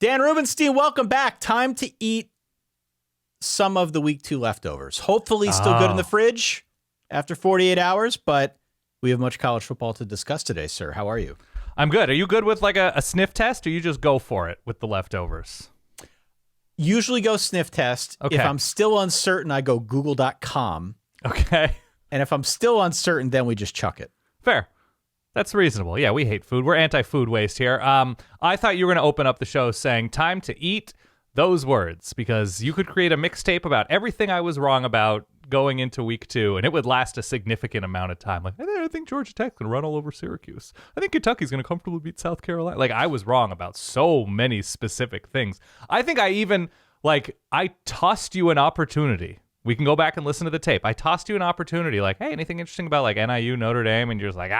Dan Rubenstein, welcome back. Time to eat some of the week 2 leftovers. Hopefully still good in the fridge after 48 hours, but we have much college football to discuss today, sir. How are you? I'm good. Are you good with like a sniff test, or you just go for it with the leftovers? Usually go sniff test. Okay. If I'm still uncertain, I go google.com. Okay. And if I'm still uncertain, then we just chuck it. Fair. That's reasonable. Yeah, we hate food. We're anti-food waste here. I thought you were going to open up the show saying time to eat those words, because you could create a mixtape about everything I was wrong about going into week 2, and it would last a significant amount of time. Like, I think Georgia Tech's going to run all over Syracuse. I think Kentucky's going to comfortably beat South Carolina. Like, I was wrong about so many specific things. I think I even, I tossed you an opportunity. We can go back and listen to the tape. I tossed you an opportunity, like, hey, anything interesting about, NIU, Notre Dame? And you're just like,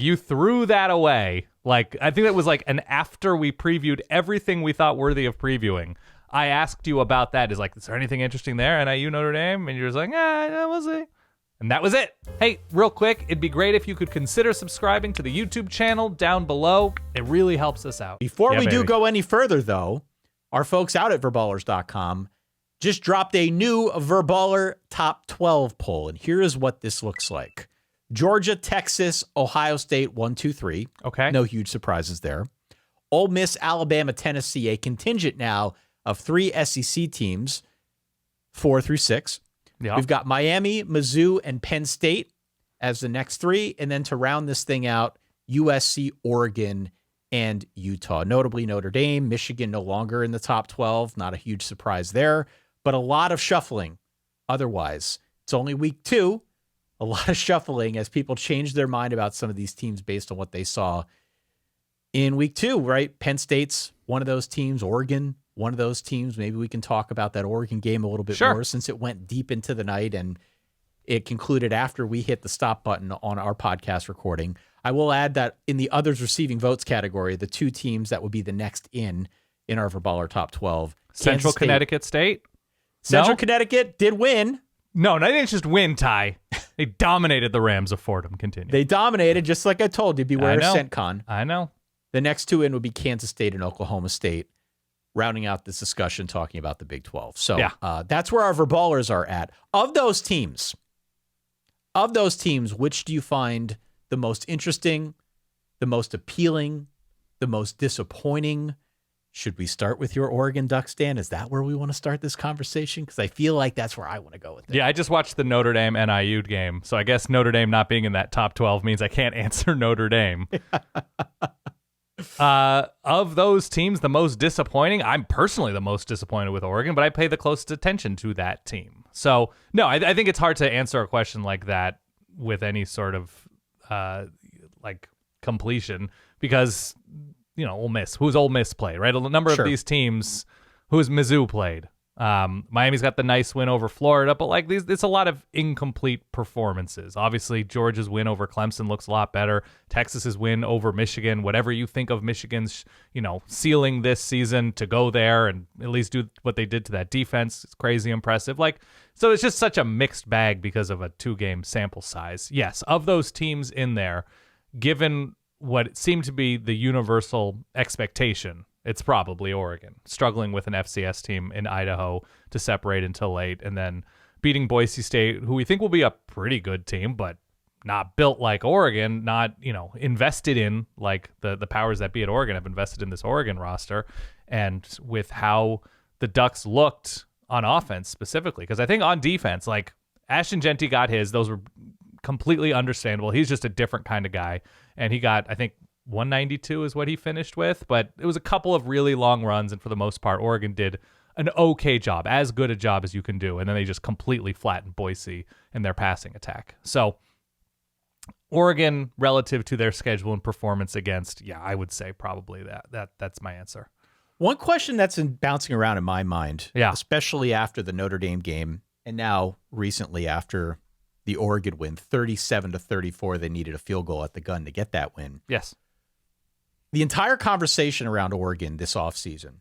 you threw that away. I think that was an after we previewed everything we thought worthy of previewing. I asked you about that. Is there anything interesting there? NIU, Notre Dame? And you're just like, we'll see. And that was it. Hey, real quick, it'd be great if you could consider subscribing to the YouTube channel down below. It really helps us out. Before we do go any further, though, our folks out at verballers.com just dropped a new Verballer Top 12 poll, and here is what this looks like. Georgia, Texas, Ohio State, 1, 2, 3. Okay. No huge surprises there. Ole Miss, Alabama, Tennessee, a contingent now of 3 SEC teams, 4 through 6. Yep. We've got Miami, Mizzou, and Penn State as the next 3, and then to round this thing out, USC, Oregon, and Utah. Notably, Notre Dame, Michigan no longer in the top 12. Not a huge surprise there, but a lot of shuffling otherwise. It's only week 2. A lot of shuffling as people change their mind about some of these teams based on what they saw in week 2, right? Penn State's one of those teams. Oregon, one of those teams. Maybe we can talk about that Oregon game a little bit more, since it went deep into the night and it concluded after we hit the stop button on our podcast recording. I will add that in the others receiving votes category, the 2 teams that would be the next in our Verballer Top 12. Central Connecticut State? Central Connecticut did win. No, they didn't just win, Ty. They dominated the Rams of Fordham. Continue. They dominated, just like I told you. Beware of CentCon. I know. The next 2 in would be Kansas State and Oklahoma State, rounding out this discussion talking about the Big 12. So that's where our Verballers are at. Of those teams, which do you find the most interesting, the most appealing, the most disappointing? Should we start with your Oregon Ducks, Dan? Is that where we want to start this conversation? Because I feel like that's where I want to go with it. Yeah, I just watched the Notre Dame NIU game, so I guess Notre Dame not being in that top 12 means I can't answer Notre Dame. Of those teams, the most disappointing, I'm personally the most disappointed with Oregon, but I pay the closest attention to that team. So, no, I think it's hard to answer a question like that with any sort of completion, because Ole Miss. Who's Ole Miss played, right? A number of these teams. Who's Mizzou played? Miami's got the nice win over Florida, but it's a lot of incomplete performances. Obviously, Georgia's win over Clemson looks a lot better. Texas's win over Michigan, whatever you think of Michigan's, ceiling this season, to go there and at least do what they did to that defense, it's crazy impressive. So it's just such a mixed bag because of a 2-game sample size. Yes, of those teams in there, given what seemed to be the universal expectation, it's probably Oregon, struggling with an FCS team in Idaho to separate until late, and then beating Boise State, who we think will be a pretty good team, but not built like Oregon, not, invested in like the powers that be at Oregon have invested in this Oregon roster, and with how the Ducks looked on offense specifically. Because I think on defense, Ashton Genty got his, those were completely understandable. He's just a different kind of guy. And he got, I think, 192 is what he finished with. But it was a couple of really long runs. And for the most part, Oregon did an okay job, as good a job as you can do. And then they just completely flattened Boise in their passing attack. So Oregon, relative to their schedule and performance against, I would say probably that's my answer. One question that's been bouncing around in my mind, especially after the Notre Dame game, and now recently after the Oregon win, 37-34, they needed a field goal at the gun to get that win. Yes. The entire conversation around Oregon this offseason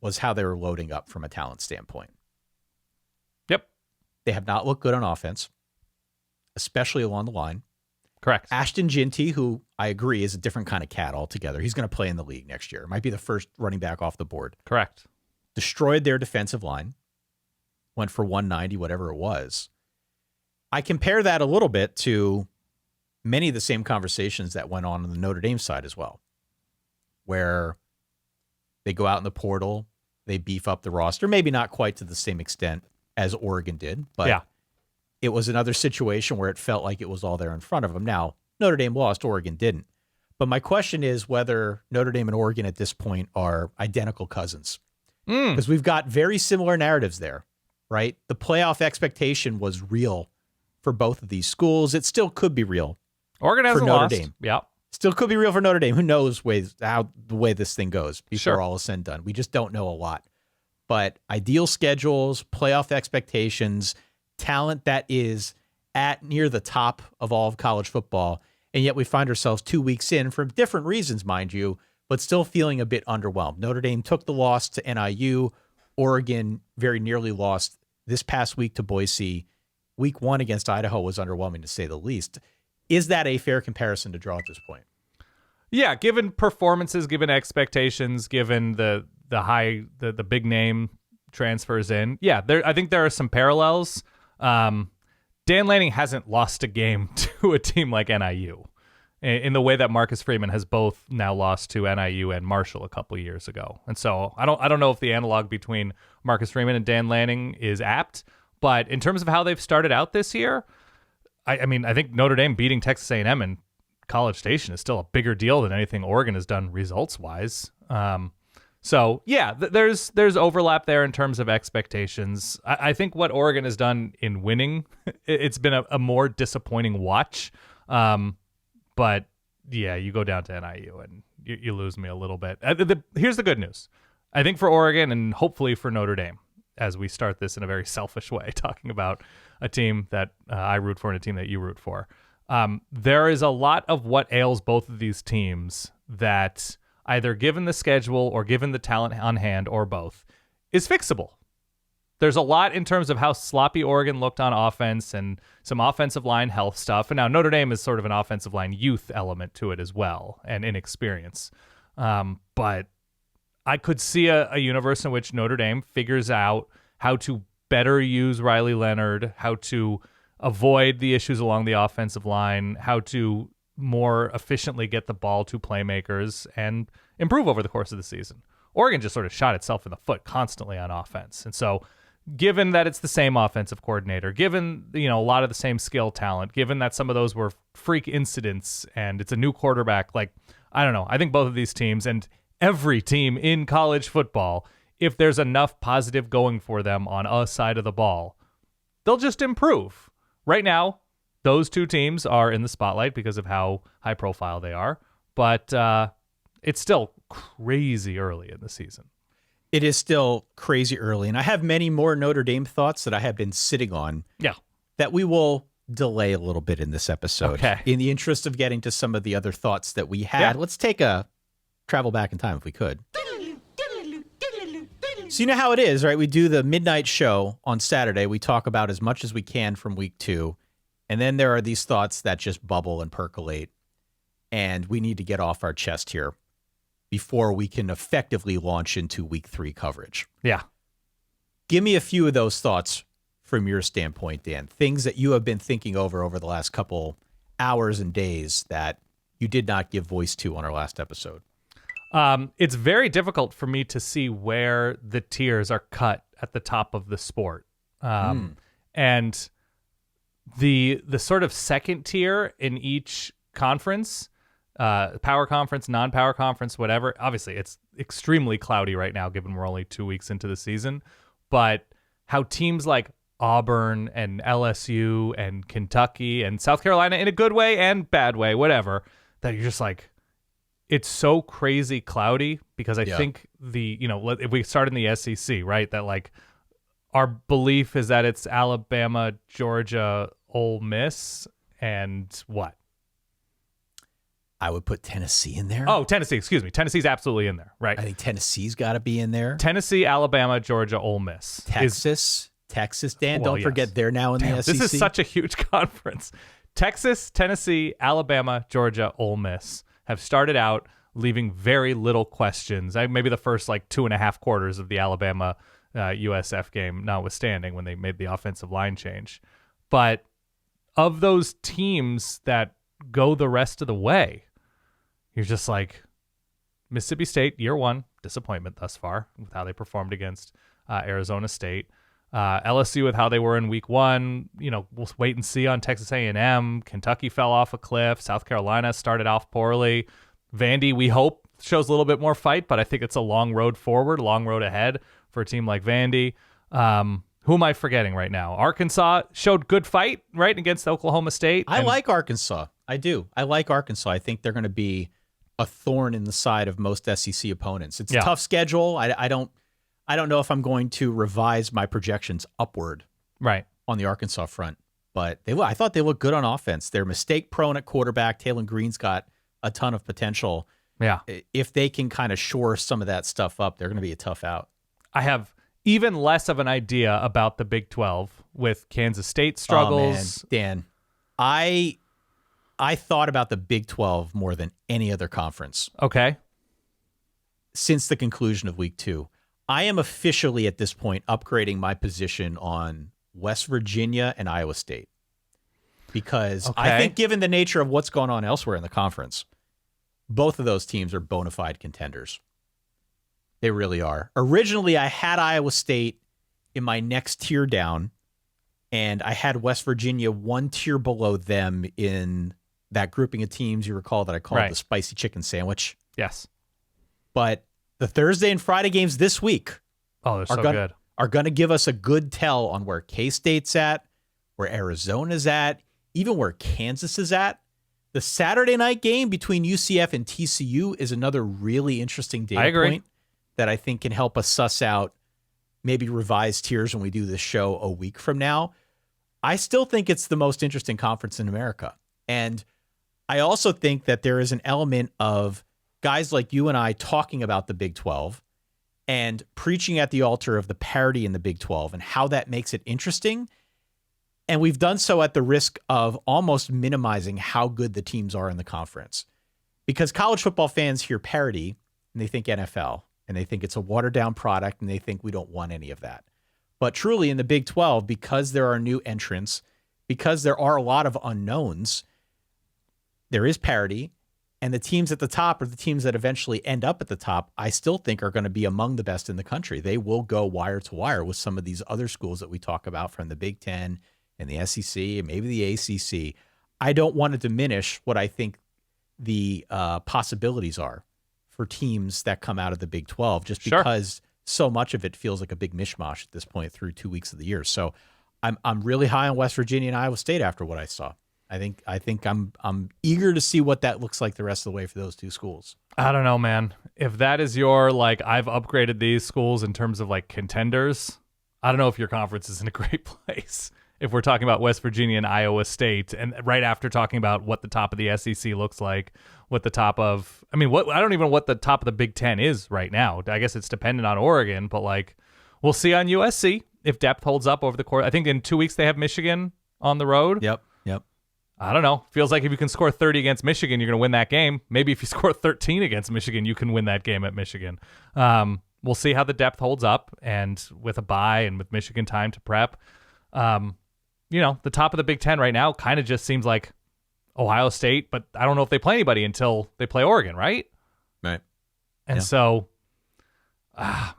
was how they were loading up from a talent standpoint. Yep. They have not looked good on offense, especially along the line. Correct. Ashton Genty, who I agree, is a different kind of cat altogether. He's going to play in the league next year. Might be the first running back off the board. Correct. Destroyed their defensive line. Went for 190, whatever it was. I compare that a little bit to many of the same conversations that went on the Notre Dame side as well, where they go out in the portal, they beef up the roster, maybe not quite to the same extent as Oregon did, but it was another situation where it felt like it was all there in front of them. Now, Notre Dame lost, Oregon didn't. But my question is whether Notre Dame and Oregon at this point are identical cousins. Because we've got very similar narratives there, right? The playoff expectation was real for both of these schools. It still could be real. Oregon hasn't Notre lost. Dame. Yeah. Still could be real for Notre Dame. Who knows how the way this thing goes before all is said and done. We just don't know a lot. But ideal schedules, playoff expectations, talent that is at near the top of all of college football. And yet we find ourselves 2 weeks in for different reasons, mind you, but still feeling a bit underwhelmed. Notre Dame took the loss to NIU. Oregon very nearly lost this past week to Boise. Week 1 against Idaho was underwhelming, to say the least. Is that a fair comparison to draw at this point? Yeah, given performances, given expectations, given the big name transfers in. Yeah, I think there are some parallels. Dan Lanning hasn't lost a game to a team like NIU in the way that Marcus Freeman has both now lost to NIU and Marshall a couple years ago. And so I don't know if the analog between Marcus Freeman and Dan Lanning is apt, but in terms of how they've started out this year, I mean, I think Notre Dame beating Texas A&M and College Station is still a bigger deal than anything Oregon has done results-wise. So yeah, there's overlap there in terms of expectations. I think what Oregon has done in winning, it's been a more disappointing watch. But yeah, you go down to NIU and you lose me a little bit. Here's the good news. I think for Oregon and hopefully for Notre Dame, as we start this in a very selfish way, talking about a team that I root for and a team that you root for. There is a lot of what ails both of these teams that, either given the schedule or given the talent on hand or both, is fixable. There's a lot in terms of how sloppy Oregon looked on offense and some offensive line health stuff. And now Notre Dame is sort of an offensive line youth element to it as well, and inexperience. But I could see a universe in which Notre Dame figures out how to better use Riley Leonard, how to avoid the issues along the offensive line, how to more efficiently get the ball to playmakers and improve over the course of the season. Oregon just sort of shot itself in the foot constantly on offense. And so given that it's the same offensive coordinator, given, a lot of the same skill talent, given that some of those were freak incidents and it's a new quarterback, I don't know. I think both of these teams and every team in college football, if there's enough positive going for them on a side of the ball, they'll just improve. Right now, those two teams are in the spotlight because of how high profile they are, but it's still crazy early in the season. It is still crazy early, and I have many more Notre Dame thoughts that I have been sitting on that we will delay a little bit in this episode. Okay. In the interest of getting to some of the other thoughts that we had, let's take a travel back in time if we could. So you know how it is, right? We do the midnight show on Saturday. We talk about as much as we can from week 2. And then there are these thoughts that just bubble and percolate. And we need to get off our chest here before we can effectively launch into week 3 coverage. Yeah. Give me a few of those thoughts from your standpoint, Dan. Things that you have been thinking over the last couple hours and days that you did not give voice to on our last episode. It's very difficult for me to see where the tiers are cut at the top of the sport. And the sort of second tier in each conference, power conference, non-power conference, whatever. Obviously, it's extremely cloudy right now, given we're only 2 weeks into the season. But how teams like Auburn and LSU and Kentucky and South Carolina, in a good way and bad way, whatever, that you're just like, it's so crazy cloudy because I think if we start in the SEC, right, that our belief is that it's Alabama, Georgia, Ole Miss, and what? I would put Tennessee in there. Oh, Tennessee, excuse me. Tennessee's absolutely in there, right? I think Tennessee's got to be in there. Tennessee, Alabama, Georgia, Ole Miss. Texas, Dan. Don't forget they're now in the SEC. This is such a huge conference. Texas, Tennessee, Alabama, Georgia, Ole Miss have started out leaving very little questions. Maybe the first 2.5 quarters of the Alabama USF game notwithstanding, when they made the offensive line change. But of those teams that go the rest of the way, you're just like, Mississippi State, year one, disappointment thus far with how they performed against Arizona State. LSU with how they were in week one. We'll wait and see on Texas A&M. Kentucky fell off a cliff. South Carolina started off poorly. Vandy, we hope, shows a little bit more fight, but I think it's a long road forward, long road ahead for a team like Vandy. Who am I forgetting right now? Arkansas showed good fight, right, against Oklahoma State. I like Arkansas. I do. I like Arkansas. I think they're going to be a thorn in the side of most SEC opponents. It's a tough schedule. I don't know if I'm going to revise my projections upward on the Arkansas front, but I thought they looked good on offense. They're mistake prone at quarterback. Taylor Green's got a ton of potential. Yeah. If they can kind of shore some of that stuff up, they're going to be a tough out. I have even less of an idea about the Big 12 with Kansas State struggles. Oh, man. Dan, I thought about the Big 12 more than any other conference. Okay. Since the conclusion of week 2. I am officially at this point upgrading my position on West Virginia and Iowa State. Because I think given the nature of what's going on elsewhere in the conference, both of those teams are bona fide contenders. They really are. Originally, I had Iowa State in my next tier down, and I had West Virginia one tier below them in that grouping of teams you recall that I called the spicy chicken sandwich. Yes. But the Thursday and Friday games this week are good. Are going to give us a good tell on where K-State's at, where Arizona's at, even where Kansas is at. The Saturday night game between UCF and TCU is another really interesting data point that I think can help us suss out maybe revised tiers when we do this show a week from now. I still think it's the most interesting conference in America. And I also think that there is an element of guys like you and I talking about the Big 12 and preaching at the altar of the parity in the Big 12 and how that makes it interesting. And we've done so at the risk of almost minimizing how good the teams are in the conference. Because college football fans hear parity and they think NFL and they think it's a watered down product and they think we don't want any of that. But truly in the Big 12, because there are new entrants, because there are a lot of unknowns, there is parity. And the teams at the top are the teams that eventually end up at the top, I still think are going to be among the best in the country. They will go wire to wire with some of these other schools that we talk about from the Big Ten and the SEC and maybe the ACC. I don't want to diminish what I think the possibilities are for teams that come out of the Big 12, just because so much of it feels like a big mishmash at this point through 2 weeks of the year. So I'm really high on West Virginia and Iowa State after what I saw. I think I'm eager to see what that looks like the rest of the way for those two schools. I don't know, man. If that is your, I've upgraded these schools in terms of contenders, I don't know if your conference is in a great place. If we're talking about West Virginia and Iowa State, and right after talking about what the top of the SEC looks like, what the top of, I don't even know what the top of the Big Ten is right now. I guess it's dependent on Oregon, but we'll see on USC if depth holds up over the course. I think in 2 weeks they have Michigan on the road. Yep. I don't know. Feels like if you can score 30 against Michigan, you're going to win that game. Maybe if you score 13 against Michigan, you can win that game at Michigan. We'll see how the depth holds up, and with a bye and with Michigan time to prep. The top of the Big Ten right now kind of just seems like Ohio State, but I don't know if they play anybody until they play Oregon, right? Right. And so,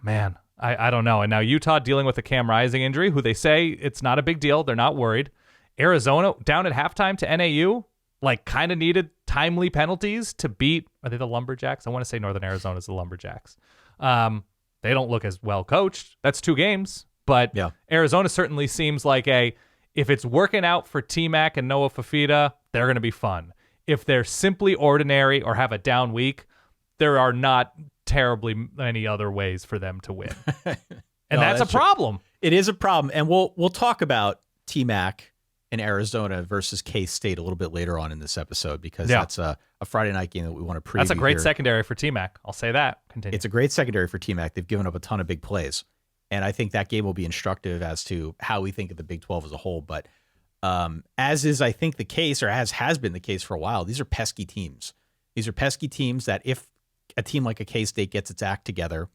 man, I don't know. And now Utah dealing with a Cam Rising injury, who they say it's not a big deal. They're not worried. Arizona down at halftime to NAU, kind of needed timely penalties to beat, are they the Lumberjacks? I want to say Northern Arizona is the Lumberjacks. They don't look as well coached. That's 2 games, but Arizona certainly seems like if it's working out for T-Mac and Noah Fafita, they're going to be fun. If they're simply ordinary or have a down week, there are not terribly many other ways for them to win. And that's a problem. It is a problem. And we'll talk about T-Mac in Arizona versus K-State a little bit later on in this episode, because that's a Friday night game that we want to preview. That's a great here. Secondary for T-Mac. I'll say that. Continue. It's a great secondary for T-Mac. They've given up a ton of big plays, and I think that game will be instructive as to how we think of the Big 12 as a whole. But As is, I think, the case, or as has been the case for a while, these are pesky teams. These are pesky teams that if a team like a K-State gets its act together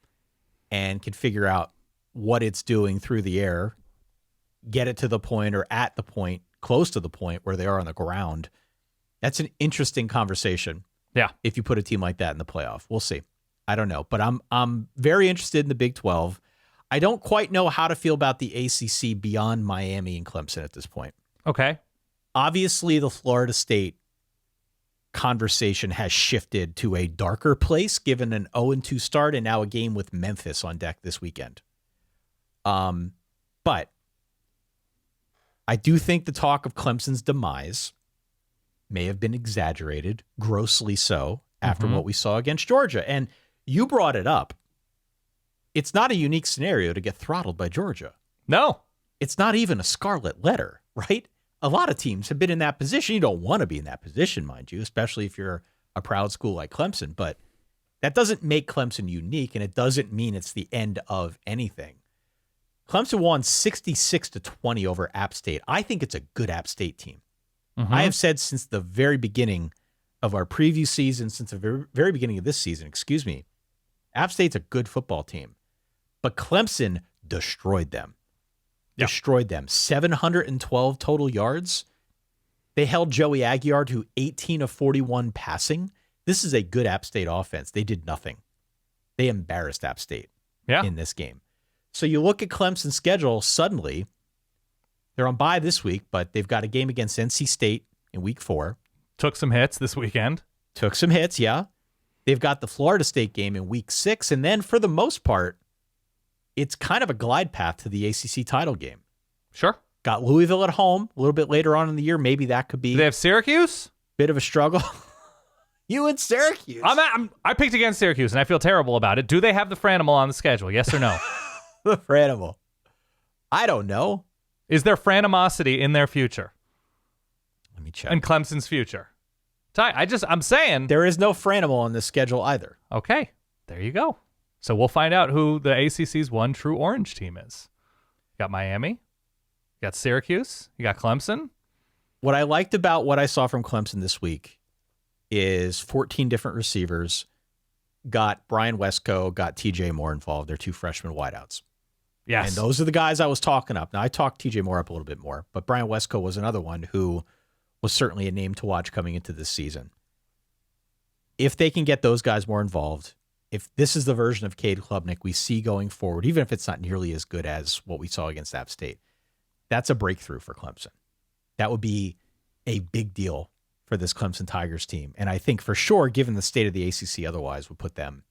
and can figure out what it's doing through the air, get it to the point or at the point, close to the point where they are on the ground, that's an interesting conversation. Yeah. If you put a team like that in the playoff, we'll see. I don't know, but I'm very interested in the Big 12. I don't quite know how to feel about the ACC beyond Miami and Clemson at this point. Okay. Obviously, the Florida State conversation has shifted to a darker place given an 0-2 start and now a game with Memphis on deck this weekend. But I do think the talk of Clemson's demise may have been exaggerated, grossly so, after what we saw against Georgia. And you brought it up. It's not a unique scenario to get throttled by Georgia. No. It's not even a scarlet letter, right? A lot of teams have been in that position. You don't want to be in that position, mind you, especially if you're a proud school like Clemson. But that doesn't make Clemson unique, and it doesn't mean it's the end of anything. Clemson won 66-20 over App State. I think it's a good App State team. I have said since the very beginning of our preview season, since the very beginning of this season, App State's a good football team. But Clemson destroyed them. Yep. Destroyed them. 712 total yards. They held Joey Aguiar to 18 of 41 passing. This is a good App State offense. They did nothing. They embarrassed App State in this game. So you look at Clemson's schedule, suddenly they're on bye this week, but they've got a game against NC State in week 4. Took some hits this weekend. Took some hits, yeah. They've got the Florida State game in week 6, and then for the most part, it's kind of a glide path to the ACC title game. Sure. Got Louisville at home a little bit later on in the year. Maybe that could be. Do they have Syracuse? Bit of a struggle. You and Syracuse. I picked against Syracuse, and I feel terrible about it. Do they have the Franimal on the schedule? Yes or no? The Franimal. I don't know. Is there Franimosity in their future? Let me check. And Clemson's future. I'm saying. There is no Franimal on this schedule either. Okay. There you go. So we'll find out who the ACC's one true orange team is. You got Miami. You got Syracuse. You got Clemson. What I liked about what I saw from Clemson this week is 14 different receivers. Got Brian Westco, got TJ Moore involved. They're 2 freshman wideouts. Yes. And those are the guys I was talking up. Now, I talked TJ Moore up a little bit more, but Brian Westco was another one who was certainly a name to watch coming into this season. If they can get those guys more involved, if this is the version of Cade Klubnik we see going forward, even if it's not nearly as good as what we saw against App State, that's a breakthrough for Clemson. That would be a big deal for this Clemson Tigers team. And I think for sure, given the state of the ACC otherwise, would put them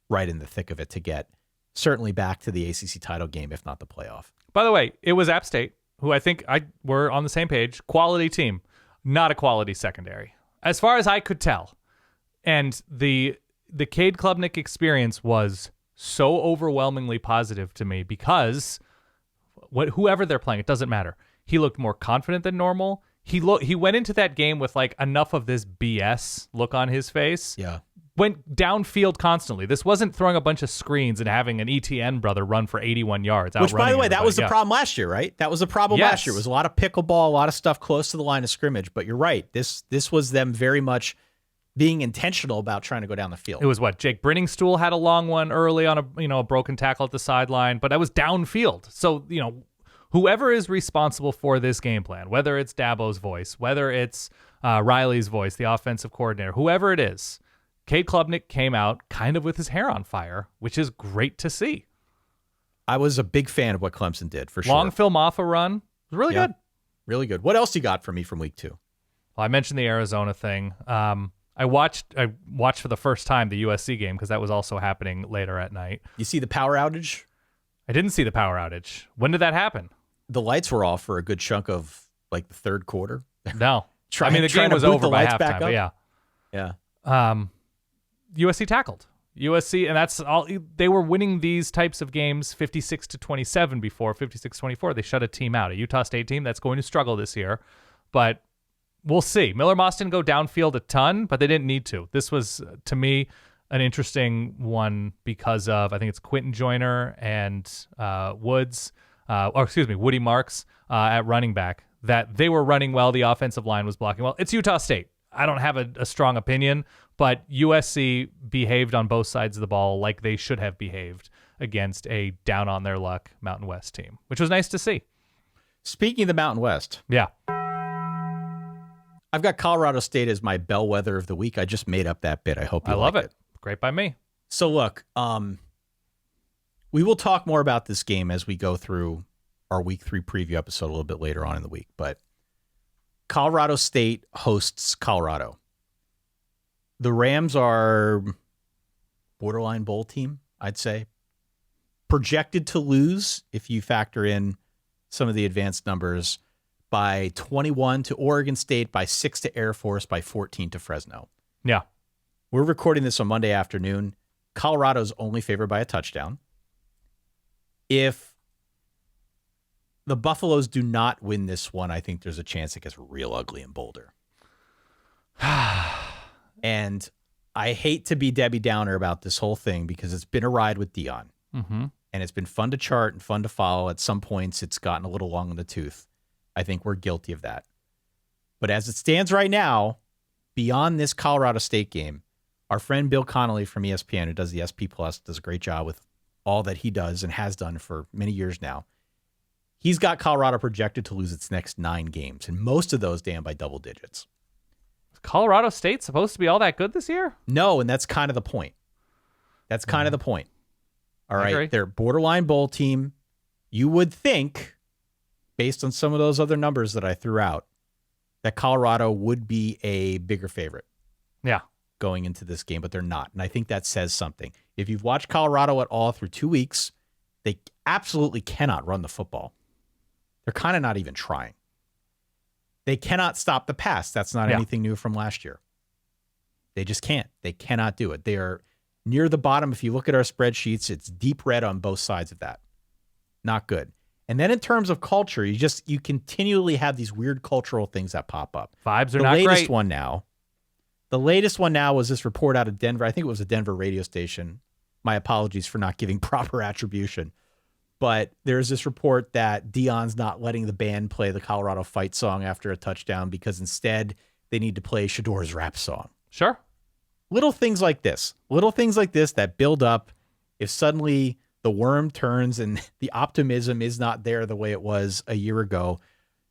right in the thick of it to get certainly back to the ACC title game, if not the playoff. By the way, it was App State, who I think we're on the same page. Quality team, not a quality secondary, as far as I could tell. And the Cade Klubnik experience was so overwhelmingly positive to me because whoever they're playing, it doesn't matter. He looked more confident than normal. He went into that game with like enough of this BS look on his face. Yeah. Went downfield constantly. This wasn't throwing a bunch of screens and having an ETN brother run for 81 yards. Which, by the way, that was the problem last year, right? That was the problem last year. It was a lot of pickleball, a lot of stuff close to the line of scrimmage. But you're right. This was them very much being intentional about trying to go down the field. It was what? Jake Brenningstool had a long one early on a broken tackle at the sideline, but that was downfield. So, whoever is responsible for this game plan, whether it's Dabo's voice, whether it's Riley's voice, the offensive coordinator, whoever it is, Cade Klubnik came out kind of with his hair on fire, which is great to see. I was a big fan of what Clemson did, for sure. Long Phil Maffa run. It was really good. Really good. What else you got for me from week 2? Well, I mentioned the Arizona thing. I watched for the first time the USC game because that was also happening later at night. You see the power outage? I didn't see the power outage. When did that happen? The lights were off for a good chunk of like the third quarter. No. The game was over by halftime, but yeah. Yeah. USC tackled. USC, and that's all. They were winning these types of games 56-27 before, 56-24. They shut a team out, a Utah State team that's going to struggle this year. But we'll see. Miller Moss didn't go downfield a ton, but they didn't need to. This was, to me, an interesting one because of, I think it's Quentin Joyner and Woody Marks at running back. that they were running well. The offensive line was blocking well. It's Utah State. I don't have a strong opinion, but USC behaved on both sides of the ball like they should have behaved against a down on their luck Mountain West team, which was nice to see. Speaking of the Mountain West. Yeah. I've got Colorado State as my bellwether of the week. I just made up that bit. I hope you love like it. Great by me. So look, we will talk more about this game as we go through our week 3 preview episode a little bit later on in the week, but Colorado State hosts Colorado. The Rams are borderline bowl team, I'd say. Projected to lose, if you factor in some of the advanced numbers, by 21 to Oregon State, by 6 to Air Force, by 14 to Fresno. Yeah. We're recording this on Monday afternoon. Colorado's only favored by a touchdown. If the Buffaloes do not win this one, I think there's a chance it gets real ugly in Boulder. And I hate to be Debbie Downer about this whole thing because it's been a ride with Dion. Mm-hmm. And it's been fun to chart and fun to follow. At some points, it's gotten a little long in the tooth. I think we're guilty of that. But as it stands right now, beyond this Colorado State game, our friend Bill Connolly from ESPN, who does the SP Plus, does a great job with all that he does and has done for many years now. He's got Colorado projected to lose its next 9 games, and most of those, Dan, by double digits. Is Colorado State supposed to be all that good this year? No, and that's kind of the point. That's kind of the point. All right, they're borderline bowl team. You would think, based on some of those other numbers that I threw out, that Colorado would be a bigger favorite. Yeah. Going into this game, but they're not. And I think that says something. If you've watched Colorado at all through 2 weeks, they absolutely cannot run the football. They're kind of not even trying. They cannot stop the pass. That's not anything new from last year. They just can't. They cannot do it. They are near the bottom. If you look at our spreadsheets, it's deep red on both sides of that. Not good. And then in terms of culture, you continually have these weird cultural things that pop up. Vibes are not great. The latest one now was this report out of Denver. I think it was a Denver radio station. My apologies for not giving proper attribution. But there's this report that Dion's not letting the band play the Colorado fight song after a touchdown because instead they need to play Shador's rap song. Sure. Little things like this that build up. If suddenly the worm turns and the optimism is not there the way it was a year ago,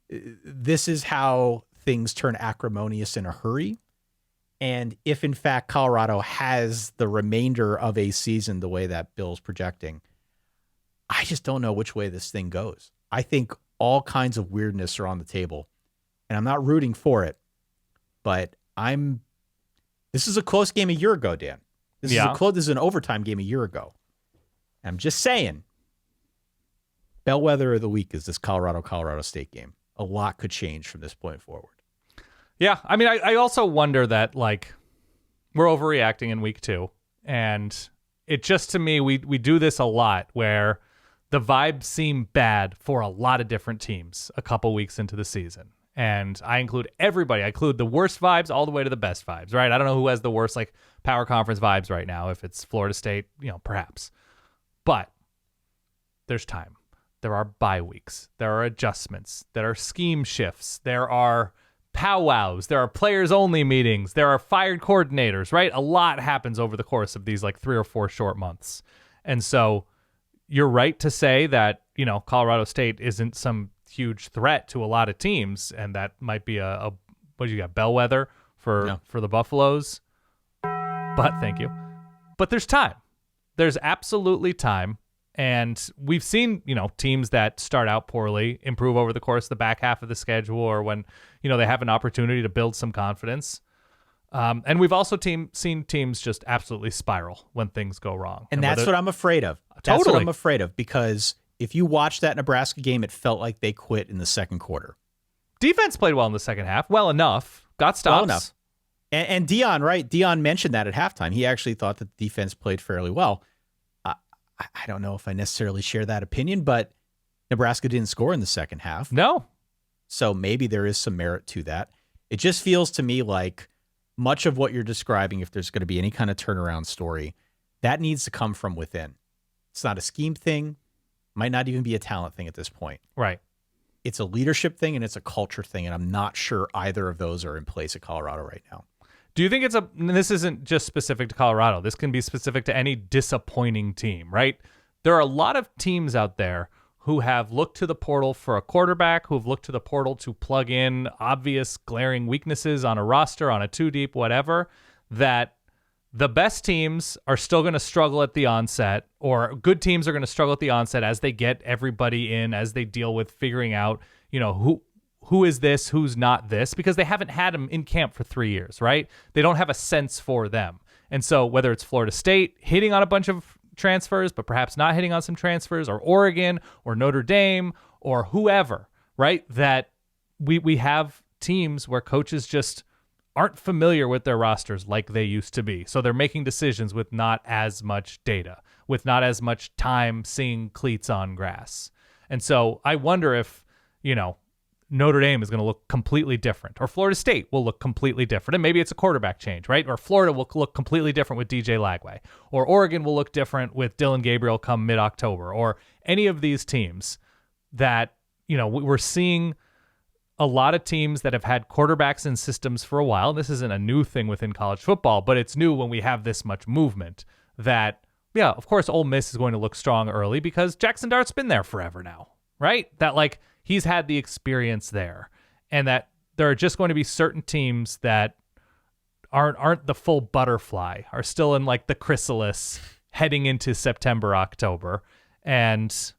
this is how things turn acrimonious in a hurry. And if, in fact, Colorado has the remainder of a season the way that Bill's projecting, I just don't know which way this thing goes. I think all kinds of weirdness are on the table, and I'm not rooting for it, but this is a close game a year ago, Dan. This is an overtime game a year ago. I'm just saying, bellwether of the week is this Colorado State game. A lot could change from this point forward. Yeah, I mean, I also wonder that, like, we're overreacting in week 2, and it just, to me, we do this a lot where the vibes seem bad for a lot of different teams a couple weeks into the season. And I include everybody. I include the worst vibes all the way to the best vibes, right? I don't know who has the worst, like, power conference vibes right now, if it's Florida State, perhaps. But there's time. There are bye weeks. There are adjustments. There are scheme shifts. There are powwows. There are players-only meetings. There are fired coordinators, right? A lot happens over the course of these, like, 3 or 4 short months. And so you're right to say that, Colorado State isn't some huge threat to a lot of teams, and that might be a what do you got, bellwether for the Buffaloes. But thank you. But there's time. There's absolutely time. And we've seen, teams that start out poorly improve over the course of the back half of the schedule, or when, they have an opportunity to build some confidence. And we've also seen teams just absolutely spiral when things go wrong. And that's what I'm afraid of. That's what I'm afraid of, because if you watch that Nebraska game, it felt like they quit in the second quarter. Defense played well in the second half. Well enough. Got stops. Well enough. And Dion, right? Dion mentioned that at halftime. He actually thought that the defense played fairly well. I don't know if I necessarily share that opinion, but Nebraska didn't score in the second half. No. So maybe there is some merit to that. It just feels to me like much of what you're describing, if there's going to be any kind of turnaround story, that needs to come from within. It's not a scheme thing. Might not even be a talent thing at this point. Right. it's a leadership thing and it's a culture thing, and I'm not sure either of those are in place at Colorado right now. Do you think this isn't just specific to Colorado. This can be specific to any disappointing team, right? There are a lot of teams out there who have looked to the portal for a quarterback, who have looked to the portal to plug in obvious glaring weaknesses on a roster, on a two deep, whatever, that the best teams are still going to struggle at the onset, or good teams are going to struggle at the onset as they get everybody in, as they deal with figuring out, who is this, who's not this, because they haven't had them in camp for 3 years, right? They don't have a sense for them. And so whether it's Florida State hitting on a bunch of transfers, but perhaps not hitting on some transfers, or Oregon or Notre Dame or whoever, right? That we have teams where coaches just aren't familiar with their rosters like they used to be. So they're making decisions with not as much data, with not as much time seeing cleats on grass. And so I wonder if, Notre Dame is going to look completely different, or Florida State will look completely different. And maybe it's a quarterback change, right? Or Florida will look completely different with DJ Lagway, or Oregon will look different with Dylan Gabriel come mid-October, or any of these teams that, we're seeing a lot of teams that have had quarterbacks in systems for a while. This isn't a new thing within college football, but it's new when we have this much movement that, yeah, of course, Ole Miss is going to look strong early because Jackson Dart's been there forever now, right? That he's had the experience there, and that there are just going to be certain teams that aren't the full butterfly, are still in the chrysalis heading into September, October, and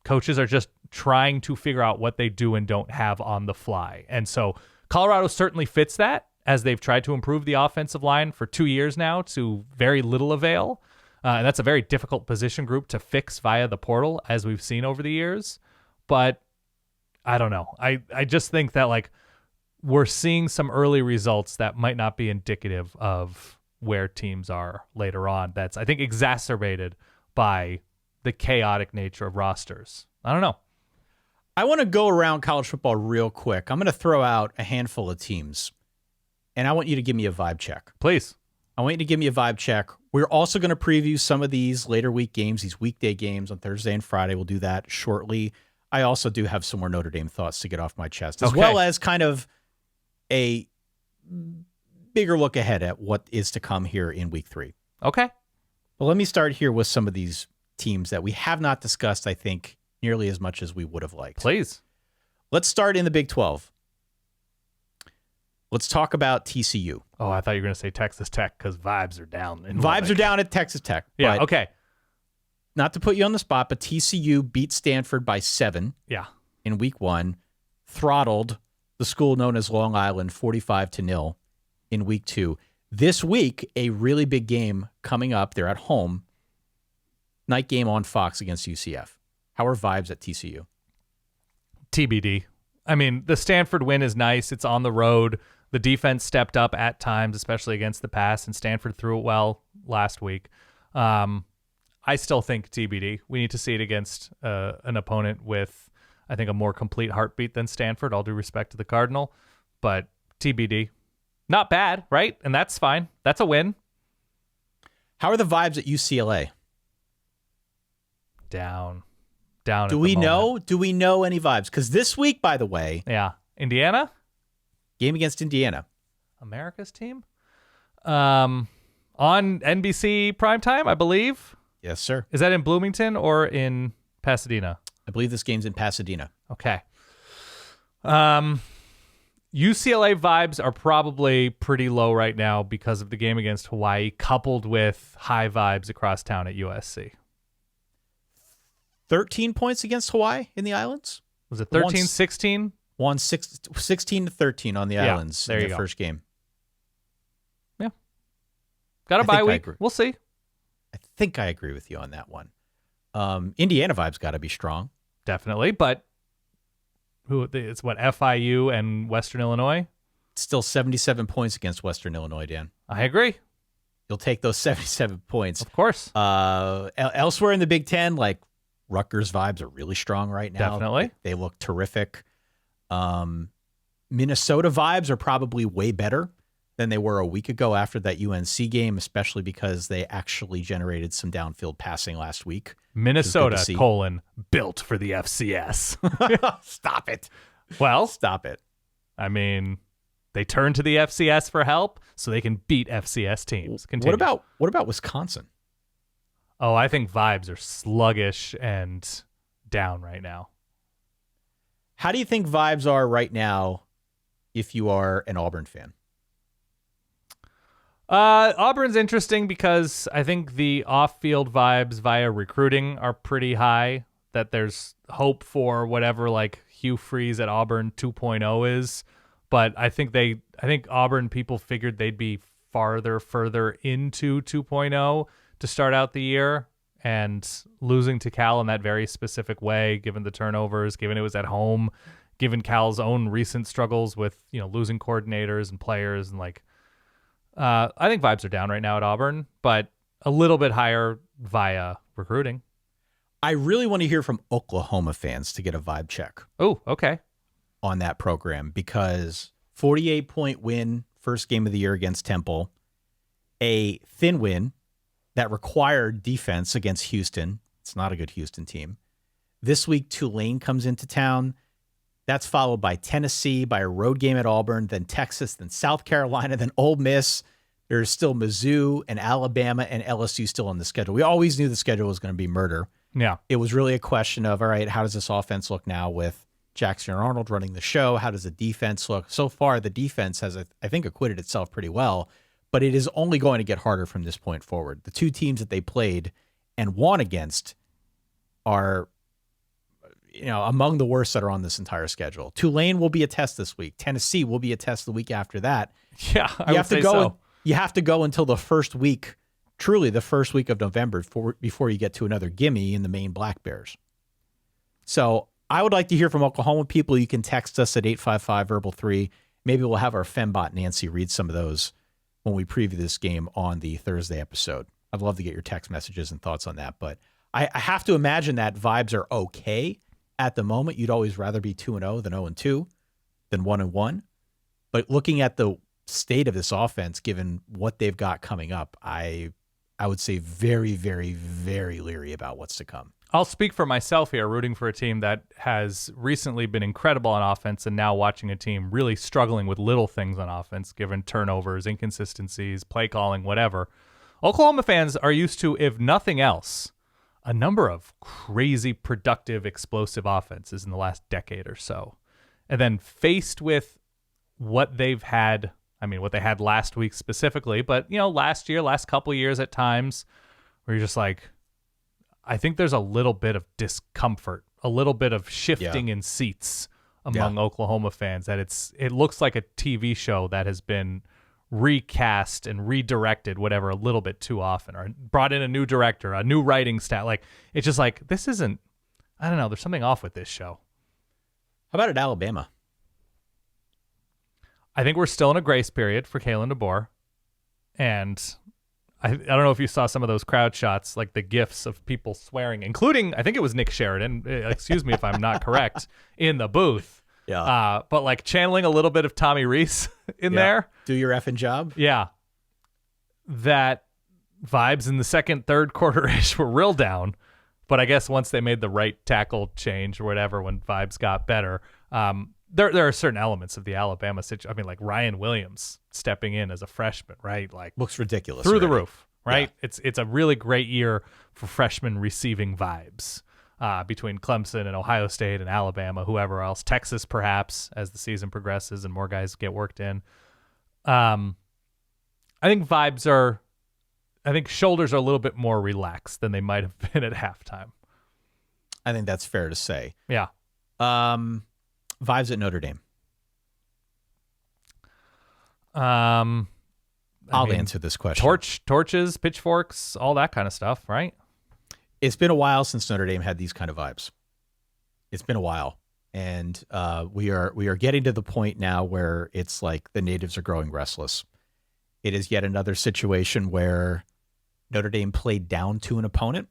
coaches are just trying to figure out what they do and don't have on the fly. And so Colorado certainly fits that, as they've tried to improve the offensive line for 2 years now to very little avail. And that's a very difficult position group to fix via the portal, as we've seen over the years. But I don't know. I just think that we're seeing some early results that might not be indicative of where teams are later on. That's, I think, exacerbated by the chaotic nature of rosters. I don't know. I want to go around college football real quick. I'm going to throw out a handful of teams, and I want you to give me a vibe check. Please. I want you to give me a vibe check. We're also going to preview some of these later week games, these weekday games on Thursday and Friday. We'll do that shortly. I also do have some more Notre Dame thoughts to get off my chest, as well as kind of a bigger look ahead at what is to come here in week 3. Okay. Well, let me start here with some of these teams that we have not discussed, I think, nearly as much as we would have liked. Please. Let's start in the Big 12. Let's talk about TCU. Oh, I thought you were going to say Texas Tech because vibes are down. Vibes are down at Texas Tech. Yeah, okay. Not to put you on the spot, but TCU beat Stanford by 7 in week 1, throttled the school known as Long Island 45-0 in week 2. This week, a really big game coming up. They're at home. Night game on Fox against UCF. How are vibes at TCU? TBD. I mean, the Stanford win is nice. It's on the road. The defense stepped up at times, especially against the pass, and Stanford threw it well last week. I still think TBD. We need to see it against an opponent with, I think, a more complete heartbeat than Stanford, all due respect to the Cardinal. But TBD. Not bad, right? And that's fine. That's a win. How are the vibes at UCLA? Down. Do we know? Do we know any vibes? Because this week, by the way. Yeah. Indiana? Game against Indiana. America's team? On NBC primetime, I believe. Yes, sir. Is that in Bloomington or in Pasadena? I believe this game's in Pasadena. Okay. UCLA vibes are probably pretty low right now because of the game against Hawaii, coupled with high vibes across town at USC. 13 points against Hawaii in the islands? Was it 13-16? Won 16-13 on the islands in their first game. Yeah. Got a bye week. We'll see. I think I agree with you on that one. Indiana vibes got to be strong. Definitely, but it's FIU and Western Illinois? Still 77 points against Western Illinois, Dan. I agree. You'll take those 77 points. Of course. Elsewhere in the Big Ten, Rutgers vibes are really strong right now. Definitely. They look terrific. Minnesota vibes are probably way better than they were a week ago after that UNC game, especially because they actually generated some downfield passing last week. Minnesota, built for the FCS. Stop it. Well, stop it. I mean, they turn to the FCS for help so they can beat FCS teams. Continue. What about Wisconsin? Oh, I think vibes are sluggish and down right now. How do you think vibes are right now if you are an Auburn fan? Auburn's interesting because I think the off-field vibes via recruiting are pretty high, that there's hope for whatever like Hugh Freeze at Auburn 2.0 is. But I think Auburn people figured they'd be further into 2.0 to start out the year, and losing to Cal in that very specific way, given the turnovers, given it was at home, given Cal's own recent struggles with, losing coordinators and players, and I think vibes are down right now at Auburn, but a little bit higher via recruiting. I really want to hear from Oklahoma fans to get a vibe check. Oh, okay. On that program, because 48-point win, first game of the year against Temple, a thin win that required defense against Houston. It's not a good Houston team. This week, Tulane comes into town. That's followed by Tennessee, by a road game at Auburn, then Texas, then South Carolina, then Ole Miss. There's still Mizzou and Alabama and LSU still on the schedule. We always knew the schedule was going to be murder. Yeah. It was really a question of, all right, how does this offense look now with Jackson Arnold running the show? How does the defense look? So far, the defense has, I think, acquitted itself pretty well, but it is only going to get harder from this point forward. The two teams that they played and won against are among the worst that are on this entire schedule. Tulane will be a test this week. Tennessee will be a test the week after that. Yeah, I would say so. You have to go until the first week, truly the first week of November, before you get to another gimme in the Maine Black Bears. So I would like to hear from Oklahoma people. You can text us at 855-VERBAL-3. Maybe we'll have our fembot Nancy read some of those when we preview this game on the Thursday episode. I'd love to get your text messages and thoughts on that. But I have to imagine that vibes are okay. At the moment, you'd always rather be 2-0 than 0-2 than 1-1. But looking at the state of this offense, given what they've got coming up, I would say very, very, very leery about what's to come. I'll speak for myself here, rooting for a team that has recently been incredible on offense and now watching a team really struggling with little things on offense, given turnovers, inconsistencies, play calling, whatever. Oklahoma fans are used to, if nothing else, a number of crazy, productive, explosive offenses in the last decade or so. And then faced with what they've had, what they had last week specifically, but, last year, last couple years at times, where you're just like, I think there's a little bit of discomfort, a little bit of shifting in seats among Oklahoma fans, that it looks like a TV show that has been recast and redirected, whatever, a little bit too often, or brought in a new director, a new writing staff. It's just like, this isn't, I don't know, there's something off with this show. How about at Alabama? I think we're still in a grace period for Kalen DeBoer. And I don't know if you saw some of those crowd shots, like the gifs of people swearing, including, I think it was Nick Sheridan, excuse me if I'm not correct, in the booth. Yeah. But channeling a little bit of Tommy Reese in there. Do your effing job. Yeah. That vibes in the second, third quarter-ish were real down. But I guess once they made the right tackle change or whatever, when vibes got better, there are certain elements of the Alabama situation. Like Ryan Williams stepping in as a freshman, right? Looks ridiculous. Through the roof, right? Yeah. It's a really great year for freshmen receiving vibes. Between Clemson and Ohio State and Alabama, whoever else, Texas perhaps, as the season progresses and more guys get worked in. I think shoulders are a little bit more relaxed than they might have been at halftime. I think that's fair to say. Yeah. Vibes at Notre Dame. I'll answer this question. Torches, pitchforks, all that kind of stuff, right? It's been a while since Notre Dame had these kind of vibes. It's been a while. And we are getting to the point now where it's like the natives are growing restless. It is yet another situation where Notre Dame played down to an opponent.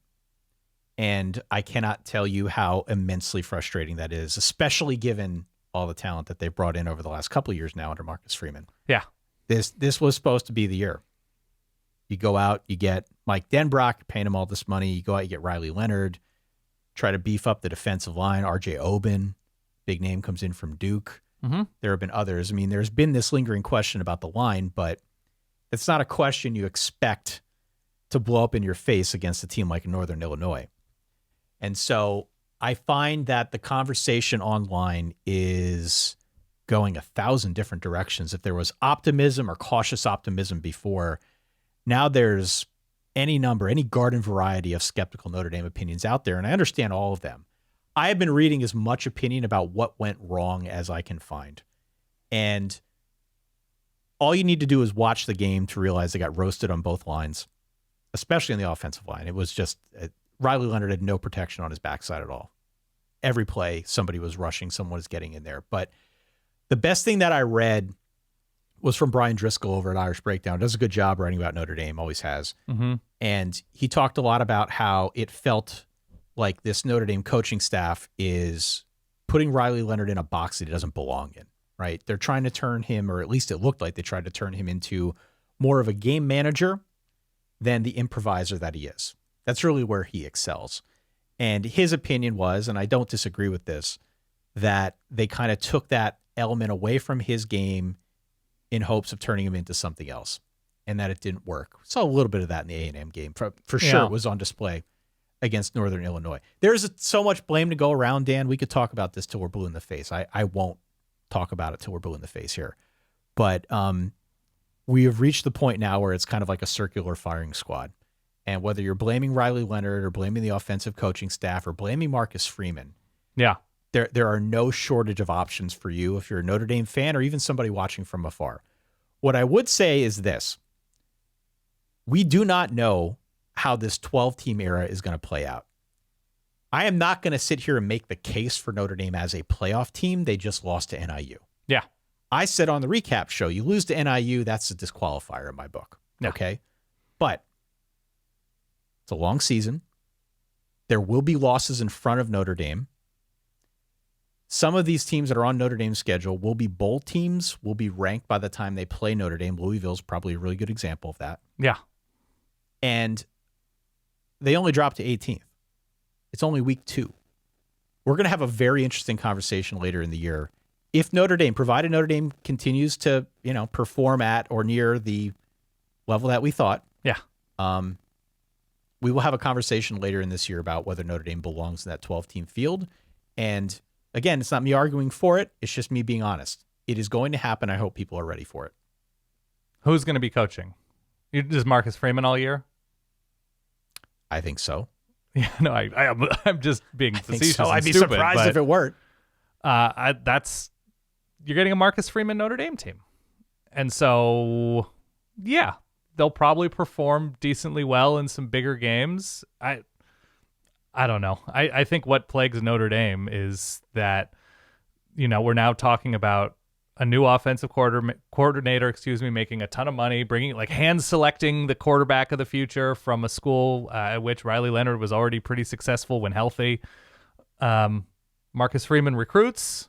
And I cannot tell you how immensely frustrating that is, especially given all the talent that they've brought in over the last couple of years now under Marcus Freeman. Yeah. This was supposed to be the year. You go out, you get Mike Denbrock, you're paying him all this money. You go out, you get Riley Leonard, try to beef up the defensive line. RJ Oben, big name, comes in from Duke. Mm-hmm. There have been others. I mean, there's been this lingering question about the line, but it's not a question you expect to blow up in your face against a team like Northern Illinois. And so I find that the conversation online is going 1,000 different directions. If there was optimism or cautious optimism before, now there's any garden variety of skeptical Notre Dame opinions out there, and I understand all of them. I have been reading as much opinion about what went wrong as I can find. And all you need to do is watch the game to realize they got roasted on both lines, especially on the offensive line. It was just, Riley Leonard had no protection on his backside at all. Every play, somebody was rushing, someone was getting in there. But the best thing that I read was from Brian Driscoll over at Irish Breakdown. Does a good job writing about Notre Dame, always has. Mm-hmm. And he talked a lot about how it felt like this Notre Dame coaching staff is putting Riley Leonard in a box that he doesn't belong in, right? They're trying to turn him, or at least it looked like they tried to turn him into more of a game manager than the improviser that he is. That's really where he excels. And his opinion was, and I don't disagree with this, that they kind of took that element away from his game in hopes of turning him into something else, and that it didn't work. Saw a little bit of that in the A&M game. For sure, it was on display against Northern Illinois. There's so much blame to go around, Dan. We could talk about this till we're blue in the face. I won't talk about it till we're blue in the face here. But we have reached the point now where it's kind of like a circular firing squad. And whether you're blaming Riley Leonard or blaming the offensive coaching staff or blaming Marcus Freeman, there are no shortage of options for you if you're a Notre Dame fan or even somebody watching from afar. What I would say is this. We do not know how this 12-team era is going to play out. I am not going to sit here and make the case for Notre Dame as a playoff team. They just lost to NIU. Yeah. I said on the recap show, you lose to NIU, that's a disqualifier in my book. Yeah. Okay? But it's a long season. There will be losses in front of Notre Dame. Some of these teams that are on Notre Dame's schedule will be bowl teams, will be ranked by the time they play Notre Dame. Louisville's probably a really good example of that. Yeah. And they only dropped to 18th. It's only week 2. We're going to have a very interesting conversation later in the year. If Notre Dame, provided Notre Dame continues to, perform at or near the level that we thought. Yeah. We will have a conversation later in this year about whether Notre Dame belongs in that 12-team field. And again, it's not me arguing for it. It's just me being honest. It is going to happen. I hope people are ready for it. Who's going to be coaching? Is Marcus Freeman all year? I think so. Yeah, no, I'm just being facetious. So. I'd be stupid, surprised if it weren't. You're getting a Marcus Freeman Notre Dame team. And so, yeah, they'll probably perform decently well in some bigger games. I don't know. I think what plagues Notre Dame is that, we're now talking about a new offensive coordinator, making a ton of money, hand selecting the quarterback of the future from a school at which Riley Leonard was already pretty successful when healthy. Marcus Freeman recruits.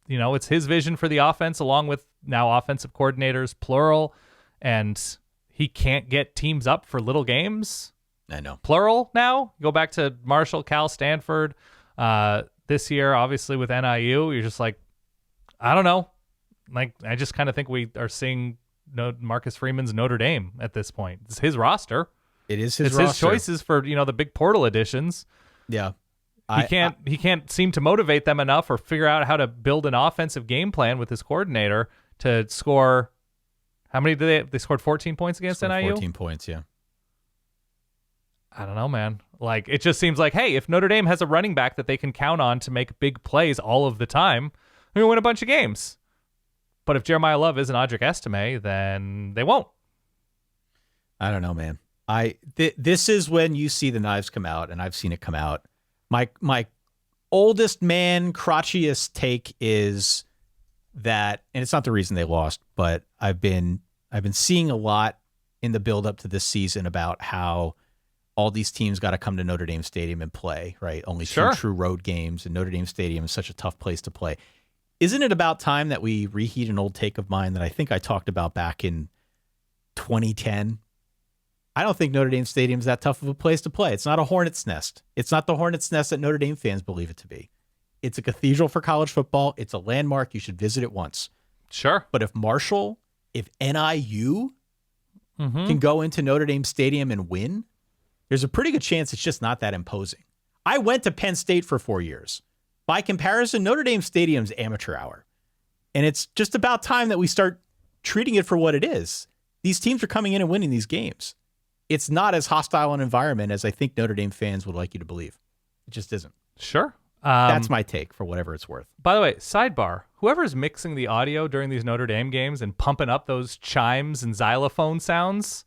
It's his vision for the offense, along with now offensive coordinators, plural, and he can't get teams up for little games. I know. Plural now. Go back to Marshall, Cal, Stanford. This year, obviously, with NIU, you're just like, I don't know. I just kind of think we are seeing Marcus Freeman's Notre Dame at this point. It's his roster. It is his roster. roster. His choices for, the big portal additions. Yeah. He can't seem to motivate them enough or figure out how to build an offensive game plan with his coordinator to score. How many did they scored 14 points against NIU? 14 points, yeah. I don't know, man. It just seems like, hey, if Notre Dame has a running back that they can count on to make big plays all of the time, they're going to win a bunch of games. But if Jeremiah Love isn't Audric Estime, then they won't. I don't know, man. This is when you see the knives come out, and I've seen it come out. My oldest man, crotchiest take is that, and it's not the reason they lost, but I've been seeing a lot in the build up to this season about how all these teams got to come to Notre Dame Stadium and play, right? Only two true road games, and Notre Dame Stadium is such a tough place to play. Isn't it about time that we reheat an old take of mine that I think I talked about back in 2010? I don't think Notre Dame Stadium is that tough of a place to play. It's not a hornet's nest. It's not the hornet's nest that Notre Dame fans believe it to be. It's a cathedral for college football. It's a landmark. You should visit it once. Sure. But if NIU can go into Notre Dame Stadium and win, there's a pretty good chance it's just not that imposing. I went to Penn State for 4 years. By comparison, Notre Dame Stadium's amateur hour. And it's just about time that we start treating it for what it is. These teams are coming in and winning these games. It's not as hostile an environment as I think Notre Dame fans would like you to believe. It just isn't. Sure. That's my take for whatever it's worth. By the way, sidebar, whoever's mixing the audio during these Notre Dame games and pumping up those chimes and xylophone sounds,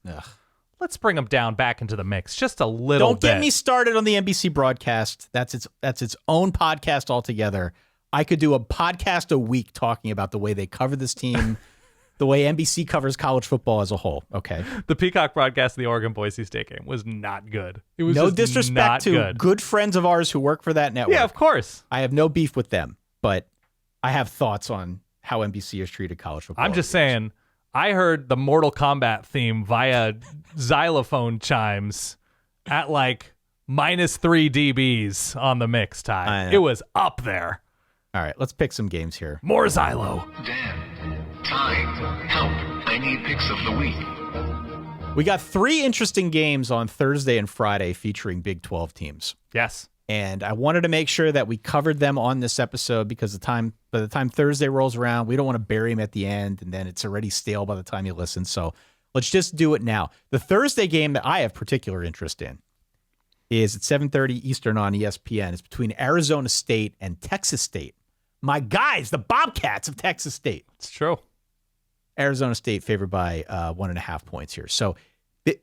let's bring them down back into the mix just a little bit. Don't get me started on the NBC broadcast. That's its own podcast altogether. I could do a podcast a week talking about the way they cover this team, the way NBC covers college football as a whole. Okay. The Peacock broadcast of the Oregon Boise State game was not good. It was no just disrespect not to good friends of ours who work for that network. Yeah, of course. I have no beef with them, but I have thoughts on how NBC has treated college football. I'm just saying, I heard the Mortal Kombat theme via xylophone chimes at like -3 dBs on the mix, Ty. It was up there. All right, let's pick some games here. More xylo. Dan, time, help. I need picks of the week. We got 3 interesting games on Thursday and Friday featuring Big 12 teams. Yes. And I wanted to make sure that we covered them on this episode because by the time Thursday rolls around, we don't want to bury them at the end, and then it's already stale by the time you listen. So let's just do it now. The Thursday game that I have particular interest in is at 7:30 Eastern on ESPN. It's between Arizona State and Texas State. My guys, the Bobcats of Texas State. It's true. Arizona State favored by 1.5 points here. So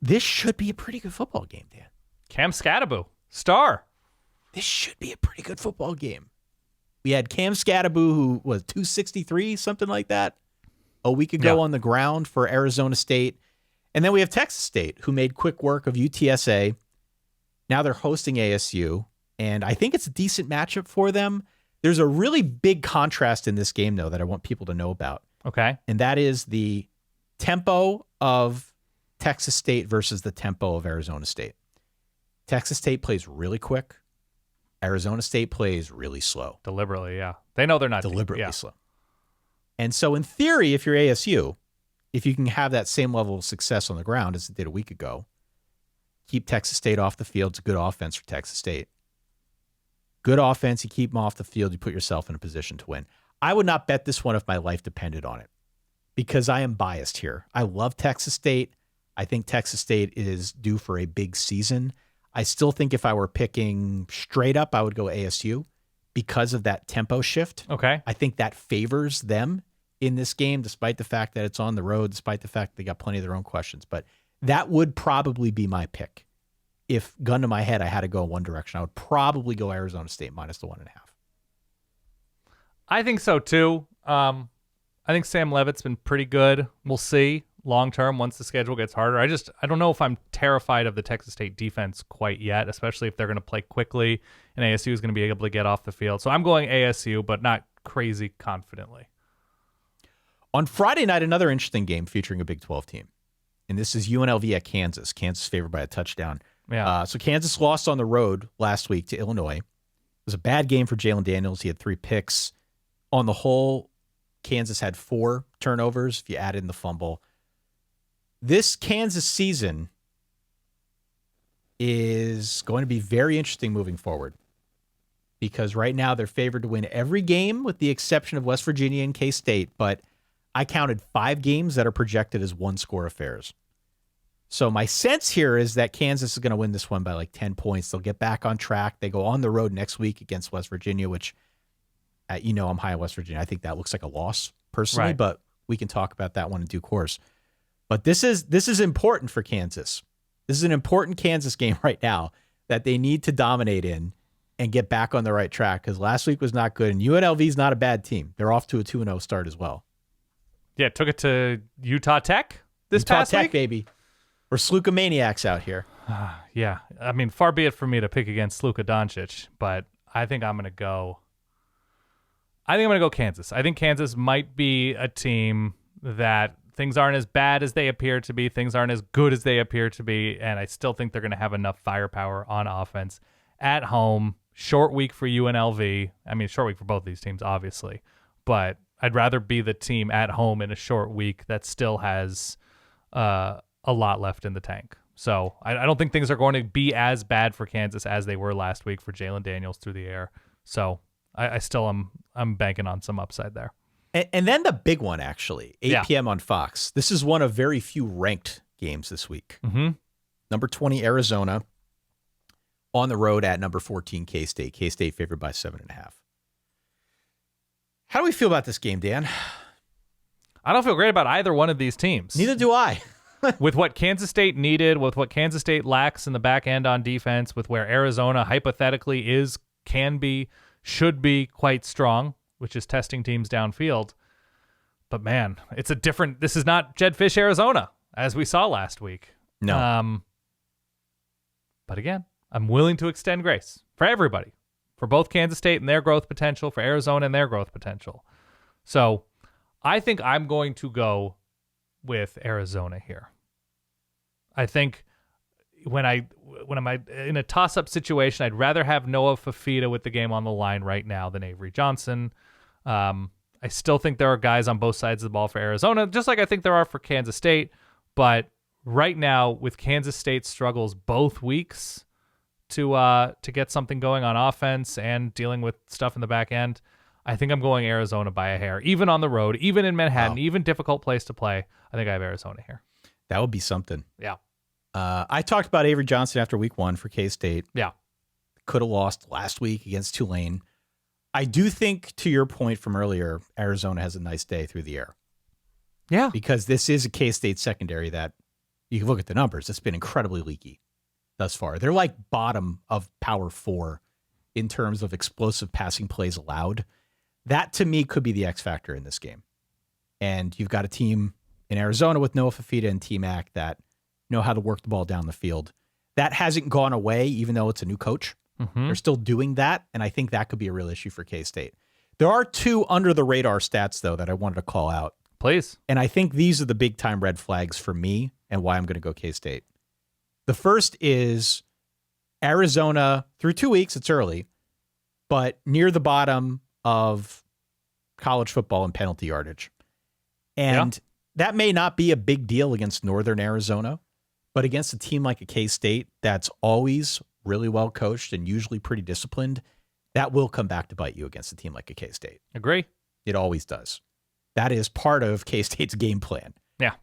this should be a pretty good football game, Dan. Cam Scattaboo, star. This should be a pretty good football game. We had Cam Scattaboo, who was 263, something like that, a week ago on the ground for Arizona State. And then we have Texas State, who made quick work of UTSA. Now they're hosting ASU, and I think it's a decent matchup for them. There's a really big contrast in this game, though, that I want people to know about. Okay. And that is the tempo of Texas State versus the tempo of Arizona State. Texas State plays really quick. Arizona State plays really slow. Deliberately, yeah. They know they're not deliberately slow. And so in theory, if you're ASU, if you can have that same level of success on the ground as it did a week ago, keep Texas State off the field. It's a good offense for Texas State. Good offense, you keep them off the field, you put yourself in a position to win. I would not bet this one if my life depended on it because I am biased here. I love Texas State. I think Texas State is due for a big season. I still think if I were picking straight up, I would go ASU because of that tempo shift. Okay. I think that favors them in this game, despite the fact that it's on the road, despite the fact they got plenty of their own questions. But that would probably be my pick. If gun to my head, I had to go in one direction, I would probably go Arizona State minus the 1.5. I think so too. I think Sam Leavitt's been pretty good. We'll see long term once the schedule gets harder. I don't know if I'm terrified of the Texas State defense quite yet, especially if they're going to play quickly and ASU is going to be able to get off the field. So I'm going ASU, but not crazy confidently. On Friday night, another interesting game featuring a Big 12 team. And this is UNLV at Kansas. Kansas favored by a touchdown. Yeah. So Kansas lost on the road last week to Illinois. It was a bad game for Jalen Daniels. He had 3 picks. On the whole, Kansas had 4 turnovers if you add in the fumble. This Kansas season is going to be very interesting moving forward because right now they're favored to win every game with the exception of West Virginia and K-State, but I counted 5 games that are projected as 1-score affairs. So my sense here is that Kansas is going to win this one by like 10 points. They'll get back on track. They go on the road next week against West Virginia, which, I'm high on West Virginia. I think that looks like a loss personally, right. But we can talk about that one in due course. But this is important for Kansas. This is an important Kansas game right now that they need to dominate in and get back on the right track because last week was not good. And UNLV is not a bad team. They're off to a 2-0 start as well. Yeah, took it to Utah Tech this Utah past Tech, week? baby. We're Sluka maniacs out here. Yeah. I mean, far be it for me to pick against Luka Doncic, but I think I'm going to go. I think I'm going to go Kansas. I think Kansas might be a team that things aren't as bad as they appear to be. Things aren't as good as they appear to be. And I still think they're going to have enough firepower on offense at home. Short week for UNLV. I mean, short week for both these teams, obviously. But I'd rather be the team at home in a short week that still has a lot left in the tank. So I don't think things are going to be as bad for Kansas as they were last week for Jalen Daniels through the air. So I still I'm banking on some upside there. And then the big one, actually, 8 p.m. on Fox. This is one of very few ranked games this week. Mm-hmm. Number 20, Arizona, on the road at number 14, K-State. K-State favored by 7.5. How do we feel about this game, Dan? I don't feel great about either one of these teams. Neither do I. With what Kansas State needed, with what Kansas State lacks in the back end on defense, with where Arizona hypothetically can be, should be quite strong, which is testing teams downfield. But man, this is not Jed Fish, Arizona, as we saw last week. No. But again, I'm willing to extend grace for everybody, for both Kansas State and their growth potential, for Arizona and their growth potential. So I think I'm going to go with Arizona here. I think when I'm in a toss-up situation, I'd rather have Noah Fifita with the game on the line right now than Avery Johnson. I still think there are guys on both sides of the ball for Arizona, just like I think there are for Kansas State. But right now, with Kansas State's struggles both weeks to get something going on offense and dealing with stuff in the back end, I think I'm going Arizona by a hair. Even on the road, even in Manhattan, even difficult place to play, I think I have Arizona here. That would be something. Yeah. I talked about Avery Johnson after week 1 for K-State. Yeah. Could have lost last week against Tulane. I do think, to your point from earlier, Arizona has a nice day through the air. Yeah. Because this is a K-State secondary that, you can look at the numbers, it's been incredibly leaky thus far. They're like bottom of Power 4 in terms of explosive passing plays allowed. That, to me, could be the X factor in this game. And you've got a team in Arizona with Noah Fifita and T-Mac that know how to work the ball down the field. That hasn't gone away, even though it's a new coach. Mm-hmm. They're still doing that, and I think that could be a real issue for K-State. There are 2 under-the-radar stats, though, that I wanted to call out. Please. And I think these are the big-time red flags for me and why I'm going to go K-State. The first is Arizona, through 2 weeks, it's early, but near the bottom of college football in penalty yardage. And that may not be a big deal against Northern Arizona, but against a team like a K-State that's always really well coached and usually pretty disciplined, that will come back to bite you against a team like a K-State. Agree. It always does. That is part of K-State's game plan. Yeah.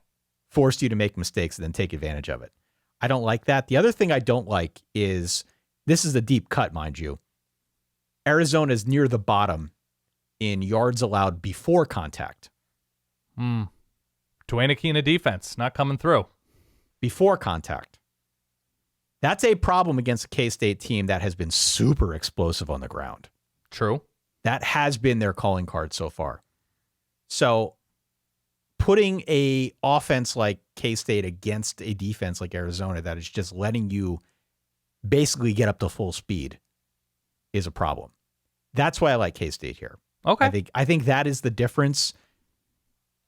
Force you to make mistakes and then take advantage of it. I don't like that. The other thing I don't like is, this is a deep cut, mind you, Arizona is near the bottom in yards allowed before contact. Dwayne Akina defense not coming through. Before contact. That's a problem against a K-State team that has been super explosive on the ground. True. That has been their calling card so far. So putting a offense like K-State against a defense like Arizona that is just letting you basically get up to full speed is a problem. That's why I like K-State here. Okay. I think that is the difference.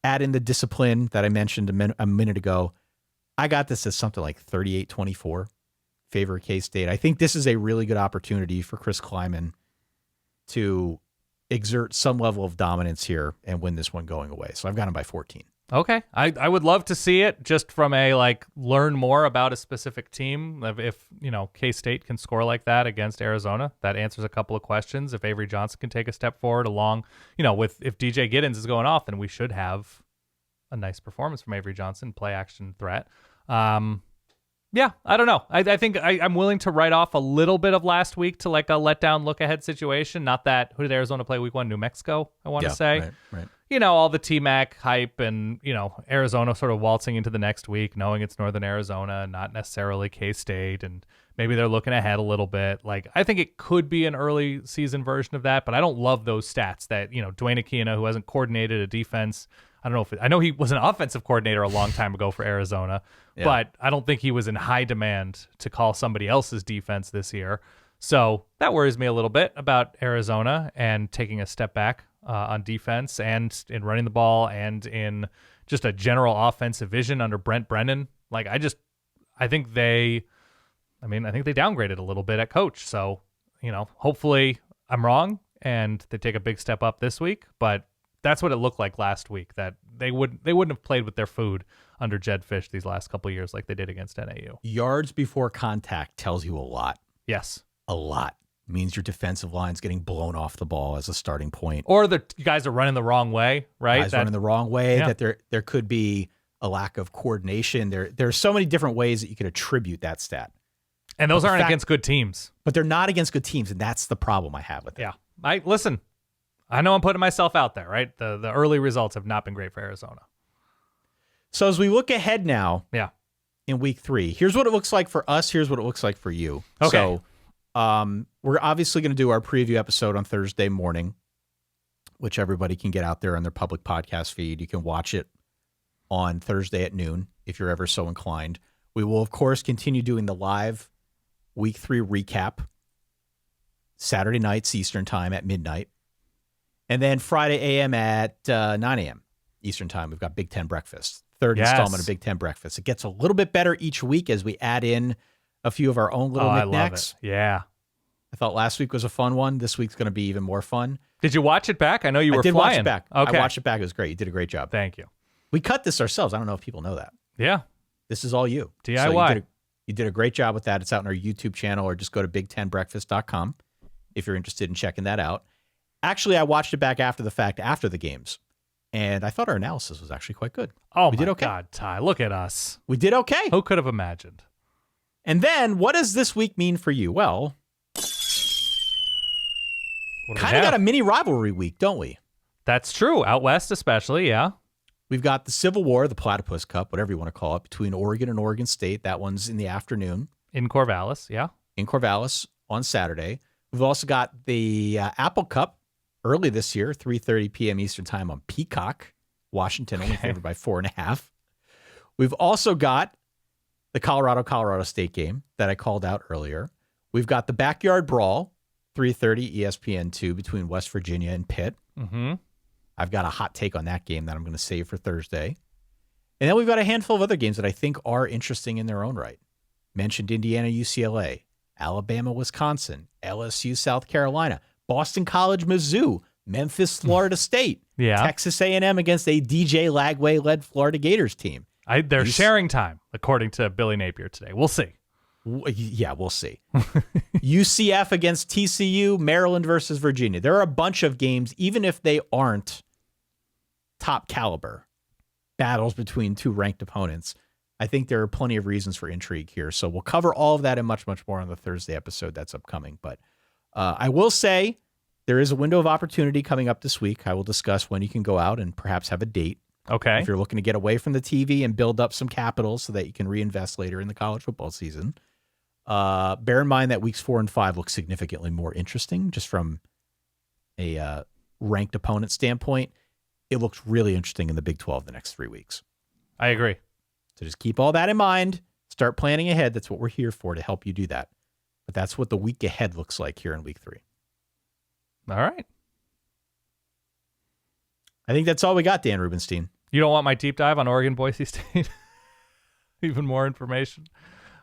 Add in the discipline that I mentioned a minute ago. I got this as something like 38-24 favor of K-State. I think this is a really good opportunity for Chris Kleiman to exert some level of dominance here and win this one going away. So I've got him by 14. Okay. I would love to see it just from a learn more about a specific team. If K-State can score like that against Arizona, that answers a couple of questions. If Avery Johnson can take a step forward along, if DJ Giddens is going off, then we should have a nice performance from Avery Johnson, play action threat. Yeah, I don't know. I think I'm willing to write off a little bit of last week to a letdown look ahead situation. Not that, who did Arizona play week 1? New Mexico, I want to say. Right. All the T-Mac hype and, Arizona sort of waltzing into the next week, knowing it's Northern Arizona, not necessarily K-State, and maybe they're looking ahead a little bit. I think it could be an early season version of that, but I don't love those stats that, Dwayne Akina, who hasn't coordinated a defense, I know he was an offensive coordinator a long time ago for Arizona, but I don't think he was in high demand to call somebody else's defense this year. So that worries me a little bit about Arizona and taking a step back on defense and in running the ball and in just a general offensive vision under Brent Brennan. Like, I think they downgraded a little bit at coach. So, hopefully I'm wrong and they take a big step up this week, but that's what it looked like last week, that they wouldn't have played with their food under Jed Fish these last couple of years like they did against NAU. Yards before contact tells you a lot. Yes. A lot. It means your defensive line's getting blown off the ball as a starting point. Or the guys are running the wrong way, right? Running the wrong way, that there could be a lack of coordination. There's so many different ways that you could attribute that stat. And those aren't against good teams. But they're not against good teams, and that's the problem I have with it. Yeah. Listen, I know I'm putting myself out there, right? The early results have not been great for Arizona. So as we look ahead now, yeah, in week 3, here's what it looks like for us. Here's what it looks like for you. Okay. So we're obviously going to do our preview episode on Thursday morning, which everybody can get out there on their public podcast feed. You can watch it on Thursday at noon if you're ever so inclined. We will, of course, continue doing the live week 3 recap Saturday nights Eastern time at midnight. And then Friday a.m. at 9 a.m. Eastern time, we've got Big Ten Breakfast. Third installment of Big Ten Breakfast. It gets a little bit better each week as we add in a few of our own little knickknacks. I love it. Yeah. I thought last week was a fun one. This week's going to be even more fun. Did you watch it back? I know you were flying. Watch it back. Okay. I watched it back. It was great. You did a great job. Thank you. We cut this ourselves. I don't know if people know that. Yeah. This is all you. DIY. So you did a great job with that. It's out on our YouTube channel, or just go to big10breakfast.com if you're interested in checking that out. Actually, I watched it back after the fact, after the games, and I thought our analysis was actually quite good. Oh, my God, Ty. Look at us. We did okay. Who could have imagined? And then, what does this week mean for you? Well, kind of got a mini rivalry week, don't we? That's true. Out west especially, yeah. We've got the Civil War, the Platypus Cup, whatever you want to call it, between Oregon and Oregon State. That one's in the afternoon. In Corvallis, yeah. In Corvallis on Saturday. We've also got the Apple Cup early this year, 3:30 p.m. Eastern time on Peacock. Washington only favored by 4.5. We've also got the Colorado State game that I called out earlier. We've got the Backyard Brawl, 3:30 ESPN2 between West Virginia and Pitt. Mm-hmm. I've got a hot take on that game that I'm going to save for Thursday. And then we've got a handful of other games that I think are interesting in their own right. Mentioned Indiana, UCLA, Alabama, Wisconsin, LSU, South Carolina, Boston College, Mizzou, Memphis, Florida State, Texas A&M against a DJ Lagway-led Florida Gators team. They're sharing time, according to Billy Napier today. We'll see. Yeah, we'll see. UCF against TCU, Maryland versus Virginia. There are a bunch of games, even if they aren't top caliber battles between two ranked opponents. I think there are plenty of reasons for intrigue here. So we'll cover all of that and much, much more on the Thursday episode that's upcoming. But I will say there is a window of opportunity coming up this week. I will discuss when you can go out and perhaps have a date. Okay. If you're looking to get away from the TV and build up some capital so that you can reinvest later in the college football season. Bear in mind that weeks 4 and 5 look significantly more interesting just from a ranked opponent standpoint. It looks really interesting in the Big 12 the next 3 weeks. I agree. So just keep all that in mind. Start planning ahead. That's what we're here for, to help you do that. But that's what the week ahead looks like here in week 3. All right. I think that's all we got, Dan Rubenstein. You don't want my deep dive on Oregon, Boise State? Even more information?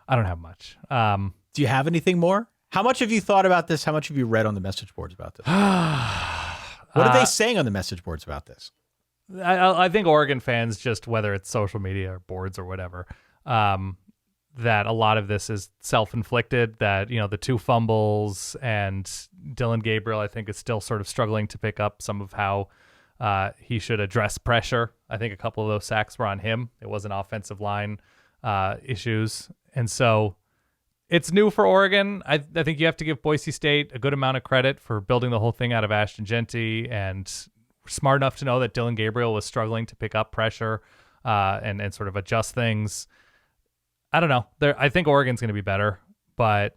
I don't have much. Do you have anything more? How much have you thought about this? How much have you read on the message boards about this? What are they saying on the message boards about this? I think Oregon fans, just whether it's social media or boards or whatever, that a lot of this is self-inflicted, that, the 2 fumbles and Dillon Gabriel, I think, is still sort of struggling to pick up some of how he should address pressure. I think a couple of those sacks were on him. It wasn't offensive line issues. And so it's new for Oregon. I think you have to give Boise State a good amount of credit for building the whole thing out of Ashton Genty and smart enough to know that Dillon Gabriel was struggling to pick up pressure and sort of adjust things. I don't know. I think Oregon's going to be better, but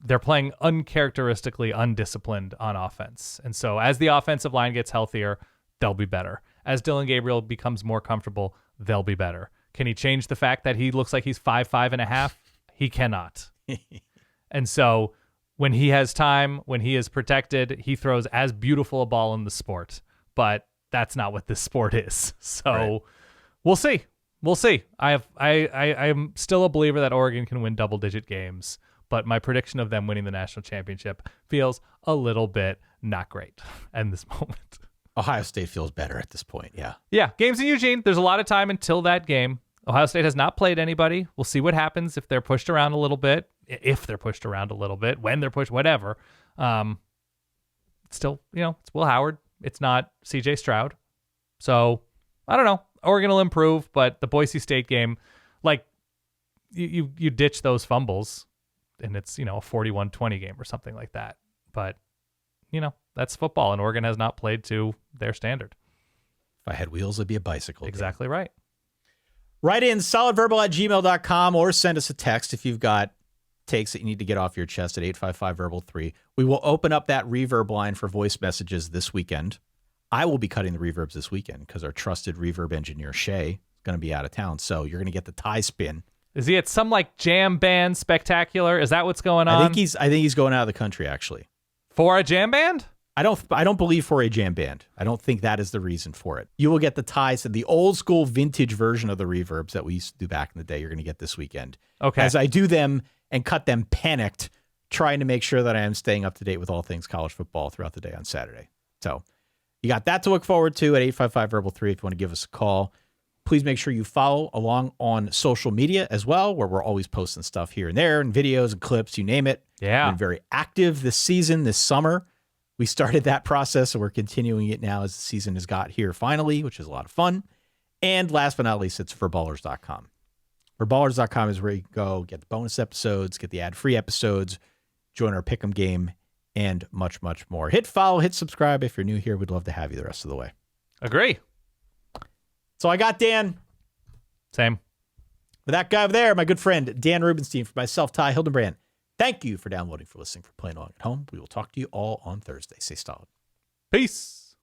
they're playing uncharacteristically undisciplined on offense. And so as the offensive line gets healthier, they'll be better. As Dillon Gabriel becomes more comfortable, they'll be better. Can he change the fact that he looks like he's 5'5.5"? He cannot. And so when he has time, when he is protected, he throws as beautiful a ball in the sport. but that's not what this sport is. So we'll see. We'll see. I'm still a believer that Oregon can win double-digit games, but my prediction of them winning the national championship feels a little bit not great in this moment. Ohio State feels better at this point, yeah. Yeah, games in Eugene. There's a lot of time until that game. Ohio State has not played anybody. We'll see what happens if they're pushed around a little bit, when they're pushed, whatever. Still, it's Will Howard. It's not C.J. Stroud. So, I don't know. Oregon will improve, but the Boise State game, like, you ditch those fumbles, and it's, a 41-20 game or something like that. But, that's football, and Oregon has not played to their standard. If I had wheels, it'd be a bicycle. Exactly right. Write in solidverbal@gmail.com or send us a text if you've got takes that you need to get off your chest at 855-VERBAL-3. We will open up that reverb line for voice messages this weekend. I will be cutting the reverbs this weekend because our trusted reverb engineer, Shay, is going to be out of town. So you're going to get the tie spin. Is he at some jam band spectacular? Is that what's going on? I think he's going out of the country, actually. For a jam band? I don't believe for a jam band. I don't think that is the reason for it. You will get the ties, the old school vintage version of the reverbs that we used to do back in the day. You're going to get this weekend. Okay. As I do them and cut them panicked, trying to make sure that I am staying up to date with all things college football throughout the day on Saturday. So you got that to look forward to at 855-VERBAL-3 if you want to give us a call. Please make sure you follow along on social media as well, where we're always posting stuff here and there and videos and clips, you name it. Yeah. We've been very active this summer. We started that process, and we're continuing it now as the season has got here finally, which is a lot of fun. And last but not least, it's forballers.com. Forballers.com is where you can go get the bonus episodes, get the ad-free episodes, join our Pick'em game, and much, much more. Hit follow, hit subscribe. If you're new here, we'd love to have you the rest of the way. Agree. So I got Dan. Same. With that guy over there, my good friend, Dan Rubenstein, for myself, Ty Hildenbrand. Thank you for downloading, for listening, for playing along at home. We will talk to you all on Thursday. Stay solid. Peace.